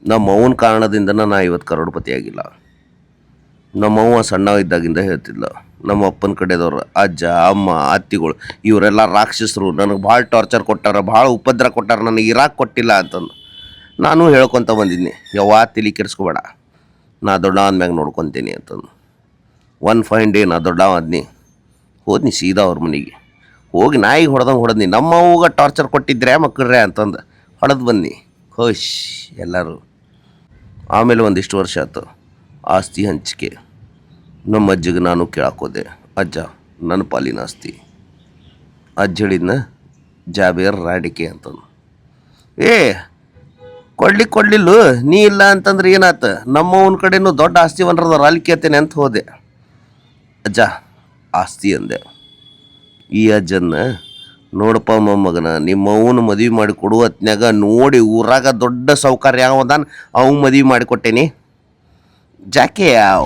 ನಮ್ಮ ಅವ್ವನ ಕಾರಣದಿಂದ ನಾ ಇವತ್ತು ಕರೋಡ್ಪತಿ ಆಗಿಲ್ಲ. ನಮ್ಮವ್ವ ಸಣ್ಣ ಇದ್ದಾಗಿಂದ ಹೇಳ್ತಿದ್ಲ, ನಮ್ಮ ಅಪ್ಪನ ಕಡೆದವ್ರು ಅಜ್ಜ ಅಮ್ಮ ಅತ್ತಿಗಳು ಇವರೆಲ್ಲ ರಾಕ್ಷಸರು, ನನಗೆ ಭಾಳ ಟಾರ್ಚರ್ ಕೊಟ್ಟಾರ, ಭಾಳ ಉಪದ್ರ ಕೊಟ್ಟಾರ, ನನಗೆ ಇರಾಕ್ ಕೊಟ್ಟಿಲ್ಲ ಅಂತಂದು ನಾನು ಹೇಳ್ಕೊತ ಬಂದಿದ್ನಿ. ಯವ್ವ ತಲೆ ಕೆಡಿಸ್ಕೋಬೇಡ, ನಾ ದೊಡ್ಡ ಅಂದ್ಮ್ಯಾಗ ನೋಡ್ಕೊತೀನಿ ಅಂತಂದು. ಒನ್ ಫೈನ್ ಡೇ ನಾ ದೊಡ್ಡ ಆದ್ನಿ, ಹೋದ್ನಿ ಸೀದಾ ಅವ್ರ ಮನೆಗೆ ಹೋಗಿ ನಾಯಿಗೆ ಹೊಡೆದಂಗೆ ಹೊಡೆದ್ನಿ. ನಮ್ಮ ಅವ್ವಗ ಟಾರ್ಚರ್ ಕೊಟ್ಟಿದ್ರೆ ಮಕ್ಕಳ್ರೆ ಅಂತಂದು ಹೊಡೆದು ಬನ್ನಿ ಖುಷ್ ಎಲ್ಲರೂ. ಆಮೇಲೆ ಒಂದಿಷ್ಟು ವರ್ಷ ಆಯ್ತು, ಆಸ್ತಿ ಹಂಚಿಕೆ. ನಮ್ಮ ಅಜ್ಜಿಗೆ ನಾನು ಕೇಳಾಕೋದೆ, ಅಜ್ಜ ನನ್ನ ಪಾಲಿನ ಆಸ್ತಿ. ಅಜ್ಜ ಹೇಳಿದ್ನ ಜಾಬೇರ್ ರಾಡಿಕೆ ಅಂತಂದು. ಏ ಕೊಡ್ಲಿಲ್ಲ, ನೀ ಇಲ್ಲ ಅಂತಂದ್ರೆ ಏನಾತ, ನಮ್ಮವನ ಕಡೆನೂ ದೊಡ್ಡ ಆಸ್ತಿ ಒಂದ್ರದ ಅಲ್ಲಿ ಕೇಳ್ತೇನೆ ಅಂತ ಹೋದೆ. ಅಜ್ಜ ಆಸ್ತಿ ಅಂದೆ. ಈ ಅಜ್ಜನ್ನ ನೋಡಪ್ಪ ಮೊಮ್ಮಗನ, ನಿಮ್ಮವನು ಮದುವೆ ಮಾಡಿ ಕೊಡುವ ಹೊತ್ನ್ಯಾಗ ನೋಡಿ ಊರಾಗ ದೊಡ್ಡ ಸೌಕರ್ಯ ಯಾವದಾನ ಅವ್ನು ಮದುವೆ ಮಾಡಿಕೊಟ್ಟೇನಿ. ಜಾಕೆ ಯಾವ